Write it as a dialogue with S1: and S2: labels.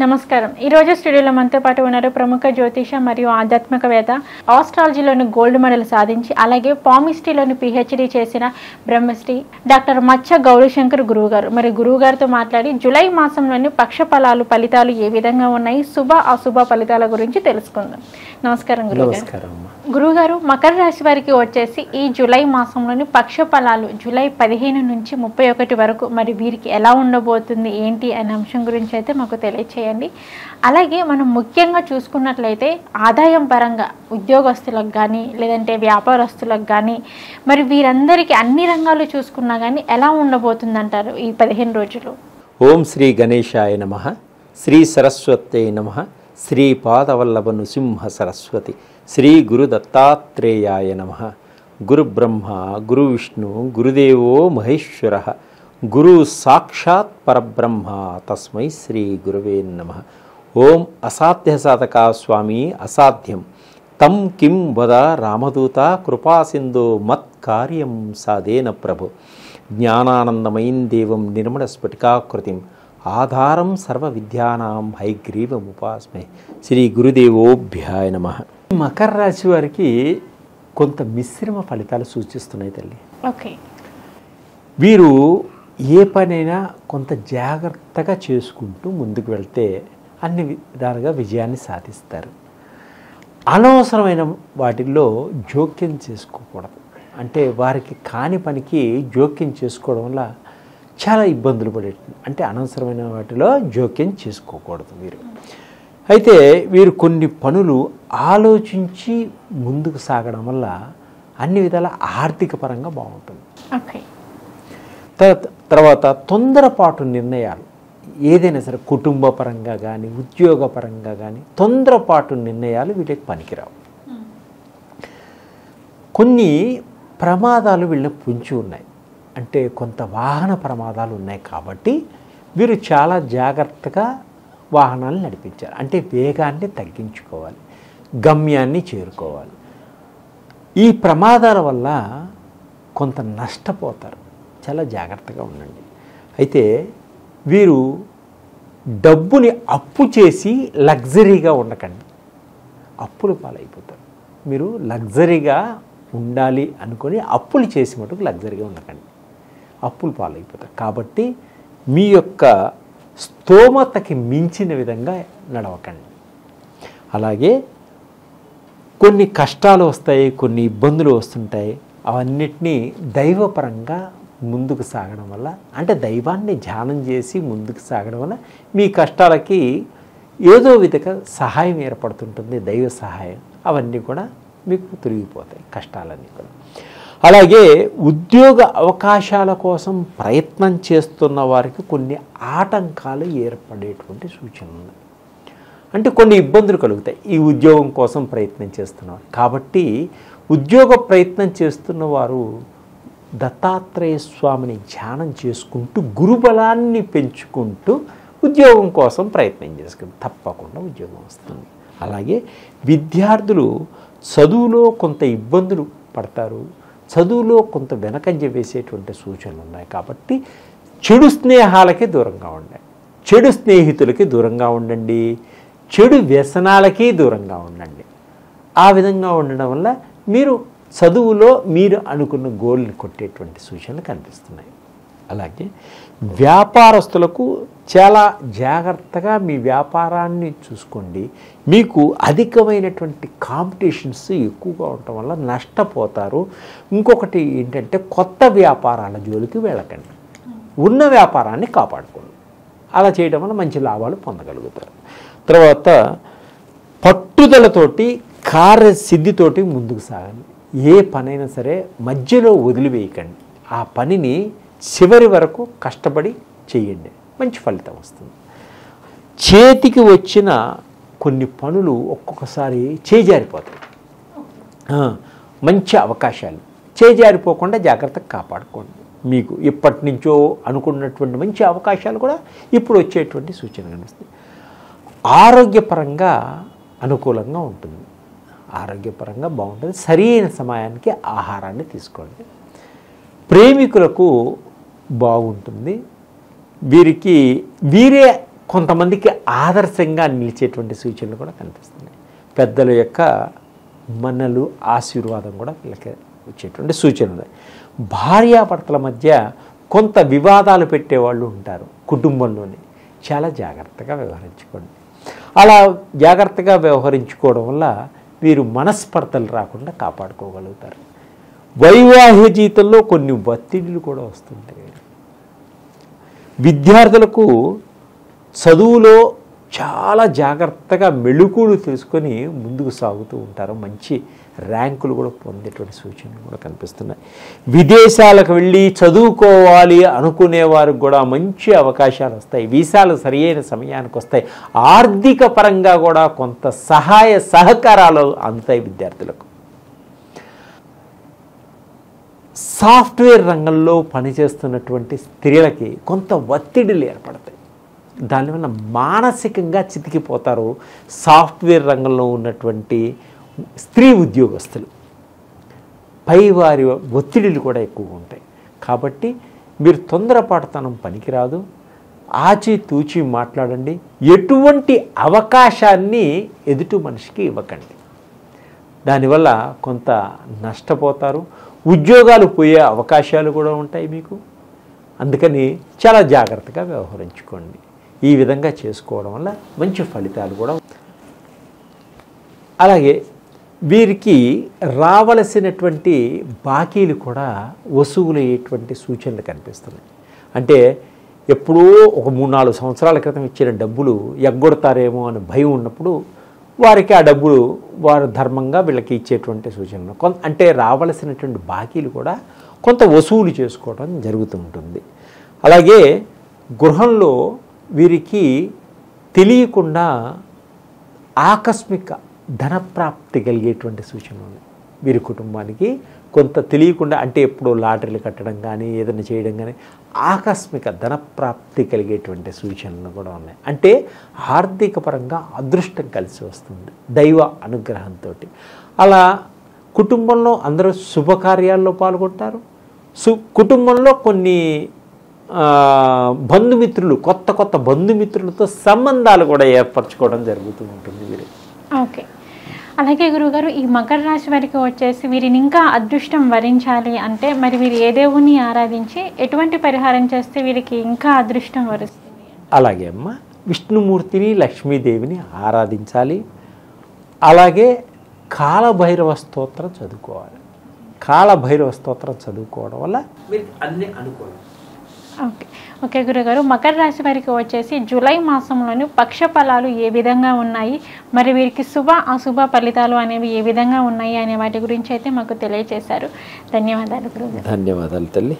S1: నమస్కారం. ఈరోజు స్టూడియోలో మనతో పాటు ఉన్నారు ప్రముఖ జ్యోతిష మరియు ఆధ్యాత్మికవేత్త, ఆస్ట్రాలజీలోని గోల్డ్ మెడల్ సాధించి అలాగే పామిస్ట్రీలోని పిహెచ్డి చేసిన బ్రహ్మశ్రీ డాక్టర్ మచ్చ గౌరీశంకర్ గురువుగారు. మరి గురువుగారితో మాట్లాడి జూలై మాసంలోని పక్ష ఫలితాలు ఏ విధంగా ఉన్నాయి, శుభ అశుభ ఫలితాల గురించి తెలుసుకుందాం. నమస్కారం గురువుగారు. గురువుగారు, మకర రాశి వారికి వచ్చేసి ఈ జూలై మాసంలోని పక్ష ఫలాలు జూలై 15 నుంచి 31 వరకు మరి వీరికి ఎలా ఉండబోతుంది ఏంటి అనే అంశం గురించి అయితే మాకు తెలియచేయండి. అలాగే మనం ముఖ్యంగా చూసుకున్నట్లయితే ఆదాయం పరంగా ఉద్యోగస్తులకు కానీ లేదంటే వ్యాపారస్తులకు కానీ మరి వీరందరికీ అన్ని రంగాలు చూసుకున్నా కానీ ఎలా ఉండబోతుంది అంటారు ఈ 15 రోజులు?
S2: ఓం శ్రీ గణేశాయ నమః, శ్రీ సరస్వత్యై నమః, శ్రీ పాదవల్లభ నృసింహ సరస్వతి, శ్రీ గురు దత్తాత్రేయాయ నమః. గురు బ్రహ్మ గురు విష్ణు గురుదేవో మహేశ్వర, గురు సాక్షాత్ పరబ్రహ్మ, తస్మై శ్రీ గురవే నమః. ఓం అసాధ్య సాధక స్వామి అసాధ్యం తం కిం వద రామదూత కృపాసింధో మత్కార్యం సాధేన ప్రభు. జ్ఞానానందమయం దేవం నిర్మల స్ఫటికాకృతిం ఆధారం సర్వ విద్యానాం హైగ్రీవముపాస్మే. శ్రీ గురుదేవోభ్యాయ నమః. మకర రాశి వారికి కొంత మిశ్రమ ఫలితాలు సూచిస్తున్నాయి తల్లి.
S1: ఓకే.
S2: వీరు ఏ పనైనా కొంత జాగ్రత్తగా చేసుకుంటూ ముందుకు వెళ్తే అన్ని విధాలుగా విజయాన్ని సాధిస్తారు. అనవసరమైన వాటిల్లో జోక్యం చేసుకోకూడదు. అంటే వారికి కాని పనికి జోక్యం చేసుకోవడం వల్ల చాలా ఇబ్బందులు పడేది. అంటే అనవసరమైన వాటిలో జోక్యం చేసుకోకూడదు వీరు. అయితే వీరు కొన్ని పనులు ఆలోచించి ముందుకు సాగడం వల్ల అన్ని విధాల ఆర్థిక పరంగా బాగుంటుంది.
S1: ఓకే.
S2: తర్వాత తొందరపాటు నిర్ణయాలు ఏదైనా సరే కుటుంబ పరంగా కానీ ఉద్యోగ పరంగా కానీ తొందరపాటు నిర్ణయాలు వీటికి పనికిరావు. కొన్ని ప్రమాదాలు వీళ్ళని పొంచి ఉన్నాయి. అంటే కొంత వాహన ప్రమాదాలు ఉన్నాయి కాబట్టి వీరు చాలా జాగ్రత్తగా వాహనాలు నడిపించాలి. అంటే వేగాన్ని తగ్గించుకోవాలి, గమ్యాన్ని చేరుకోవాలి. ఈ ప్రమాదాల వల్ల కొంత నష్టపోతారు. చాలా జాగ్రత్తగా ఉండండి. అయితే వీరు డబ్బుని అప్పు చేసి లగ్జరీగా ఉండకండి, అప్పులు పాలైపోతారు. మీరు లగ్జరీగా ఉండాలి అనుకొని అప్పులు చేసి మటుకు లగ్జరీగా ఉండకండి, అప్పులు పాలైపోతారు. కాబట్టి మీ యొక్క స్తోమతకి మించిన విధంగా నడవకండి. అలాగే కొన్ని కష్టాలు వస్తాయి, కొన్ని ఇబ్బందులు వస్తుంటాయి. అవన్నిటినీ దైవపరంగా ముందుకు సాగడం వల్ల, అంటే దైవాన్ని ధ్యానం చేసి ముందుకు సాగడం వల్ల మీ కష్టాలకి ఏదో విధంగా సహాయం ఏర్పడుతుంటుంది, దైవ సహాయం. అవన్నీ కూడా మీకు తిరిగిపోతాయి, కష్టాలన్నీ కూడా. అలాగే ఉద్యోగ అవకాశాల కోసం ప్రయత్నం చేస్తున్న వారికి కొన్ని ఆటంకాలు ఏర్పడేటువంటి సూచనలు ఉన్నాయి. అంటే కొన్ని ఇబ్బందులు కలుగుతాయి ఈ ఉద్యోగం కోసం ప్రయత్నం చేస్తున్నవారు. కాబట్టి ఉద్యోగ ప్రయత్నం చేస్తున్న వారు దత్తాత్రేయ స్వామిని ధ్యానం చేసుకుంటూ గురుబలాన్ని పెంచుకుంటూ ఉద్యోగం కోసం ప్రయత్నం చేసుకుంటారు, తప్పకుండా ఉద్యోగం వస్తుంది. అలాగే విద్యార్థులు చదువులో కొంత ఇబ్బందులు పడతారు, చదువులో కొంత వెనకంజ వేసేటువంటి సూచనలు ఉన్నాయి. కాబట్టి చెడు స్నేహాలకి దూరంగా ఉండండి, చెడు స్నేహితులకి దూరంగా ఉండండి, చెడు వ్యసనాలకి దూరంగా ఉండండి. ఆ విధంగా ఉండడం వల్ల మీరు చదువులో మీరు అనుకున్న గోల్ని కొట్టేటువంటి సూచనలు కనిపిస్తున్నాయి. అలాగే వ్యాపారస్తులకు చాలా జాగ్రత్తగా మీ వ్యాపారాన్ని చూసుకోండి. మీకు అధికమైనటువంటి కాంపిటీషన్స్ ఎక్కువగా ఉండటం వల్ల నష్టపోతారు. ఇంకొకటి ఏంటంటే కొత్త వ్యాపారాల జోలికి వెళ్ళకండి, ఉన్న వ్యాపారాన్ని కాపాడుకోండి. అలా చేయడం వల్ల మంచి లాభాలు పొందగలుగుతారు. తర్వాత పట్టుదలతోటి కార్యసిద్ధితోటి ముందుకు సాగండి. ఏ పనైనా సరే మధ్యలో వదిలివేయకండి. ఆ పనిని చివరి వరకు కష్టపడి చేయండి, మంచి ఫలితం వస్తుంది. చేతికి వచ్చిన కొన్ని పనులు ఒక్కొక్కసారి చేజారిపోతాయి. మంచి అవకాశాలు చేజారిపోకుండా జాగ్రత్తగా కాపాడుకోండి. మీకు ఇప్పటి నుంచో అనుకున్నటువంటి మంచి అవకాశాలు కూడా ఇప్పుడు వచ్చేటువంటి సూచన కనిపిస్తుంది. ఆరోగ్యపరంగా అనుకూలంగా ఉంటుంది, ఆరోగ్యపరంగా బాగుంటుంది. సరైన సమయానికి ఆహారాన్ని తీసుకోండి. ప్రేమికులకు బాగుంటుంది. వీరే కొంతమందికి ఆదర్శంగా నిలిచేటువంటి సూచనలు కూడా కనిపిస్తున్నాయి. పెద్దల యొక్క మన్నలు ఆశీర్వాదం కూడా వీళ్ళకి వచ్చేటువంటి సూచనలు. భార్యాభర్తల మధ్య కొంత వివాదాలు పెట్టేవాళ్ళు ఉంటారు కుటుంబంలోని. చాలా జాగ్రత్తగా వ్యవహరించుకోండి. అలా జాగ్రత్తగా వ్యవహరించుకోవడం వల్ల వీరు మనస్పర్ధలు రాకుండా కాపాడుకోగలుగుతారు. వైవాహిక జీవితంలో కొన్ని ఒత్తిడులు కూడా వస్తుంటాయి. విద్యార్థులకు చదువులో చాలా జాగ్రత్తగా మెళుకువలు తెలుసుకొని ముందుకు సాగుతూ ఉంటారు. మంచి ర్యాంకులు కూడా పొందేటువంటి సూచనలు కూడా కనిపిస్తున్నాయి. విదేశాలకు వెళ్ళి చదువుకోవాలి అనుకునే వారికి కూడా మంచి అవకాశాలు వస్తాయి. వీసాలు సరియైన సమయానికి వస్తాయి. ఆర్థిక పరంగా కూడా కొంత సహాయ సహకారాలు అందుతాయి విద్యార్థులకు. సాఫ్ట్వేర్ రంగంలో పనిచేస్తున్నటువంటి స్త్రీలకి కొంత ఒత్తిడిలు ఏర్పడతాయి. దానివల్ల మానసికంగా చితికిపోతారు సాఫ్ట్వేర్ రంగంలో ఉన్నటువంటి స్త్రీ ఉద్యోగస్తులు. పైవారి ఒత్తిడిలు కూడా ఎక్కువగా ఉంటాయి. కాబట్టి మీరు తొందరపాటుతనం పనికిరాదు. ఆచితూచి మాట్లాడండి. ఎటువంటి అవకాశాన్ని ఎదుటి మనిషికి ఇవ్వకండి. దానివల్ల కొంత నష్టపోతారు. ఉద్యోగాలు పోయే అవకాశాలు కూడా ఉంటాయి మీకు. అందుకని చాలా జాగ్రత్తగా వ్యవహరించుకోండి. ఈ విధంగా చేసుకోవడం వల్ల మంచి ఫలితాలు కూడా. అలాగే వీరికి రావలసినటువంటి బాకీలు కూడా వసూలయ్యేటువంటి సూచనలు కనిపిస్తున్నాయి. అంటే ఎప్పుడో ఒక 3-4 సంవత్సరాల క్రితం ఇచ్చిన డబ్బులు ఎగ్గొడతారేమో అని భయం ఉన్నప్పుడు వారికి ఆ డబ్బులు వారు ధర్మంగా వీళ్ళకి ఇచ్చేటువంటి సూచనలు. అంటే రావలసినటువంటి బాకీలు కూడా కొంత వసూలు చేసుకోవడం జరుగుతూ ఉంటుంది. అలాగే గృహంలో వీరికి తెలియకుండా ఆకస్మిక ధనప్రాప్తి కలిగేటువంటి సూచనలు ఉన్నాయి. వీరి కుటుంబానికి కొంత తెలియకుండా, అంటే ఎప్పుడో లాటరీలు కట్టడం కానీ ఏదైనా చేయడం కానీ ఆకస్మిక ధనప్రాప్తి కలిగేటువంటి సూచనలు కూడా ఉన్నాయి. అంటే ఆర్థిక పరంగా అదృష్టం కలిసి వస్తుంది దైవ అనుగ్రహంతో. అలా కుటుంబంలో అందరూ శుభకార్యాల్లో పాల్గొంటారు. కుటుంబంలో కొన్ని బంధుమిత్రులు, కొత్త బంధుమిత్రులతో సంబంధాలు కూడా ఏర్పరచుకోవడం జరుగుతూ ఉంటుంది వీరు.
S1: ఓకే. అలాగే గురువుగారు, ఈ మకర రాశి వారికి వచ్చేసి వీరిని ఇంకా అదృష్టం వరించాలి అంటే మరి వీరు ఏ దేవుని ఆరాధించి ఎటువంటి పరిహారం చేస్తే వీరికి ఇంకా అదృష్టం వరుస్తుంది?
S2: అలాగే అమ్మ, విష్ణుమూర్తిని లక్ష్మీదేవిని ఆరాధించాలి. అలాగే కాలభైరవ స్తోత్రం చదువుకోవాలి. కాలభైరవ స్తోత్రం చదువుకోవడం వల్ల మీరు అన్ని అనుకోవాలి.
S1: ఓకే గురుగారు, మకర రాశి వారికి వచ్చేసి జూలై మాసంలోని పక్ష ఫలాలు ఏ విధంగా ఉన్నాయి, మరి వీరికి శుభ అశుభ ఫలితాలు అనేవి ఏ విధంగా ఉన్నాయి అనే వాటి గురించి అయితే మాకు తెలియజేశారు. ధన్యవాదాలు గురుగారు.
S2: ధన్యవాదాలు తల్లి.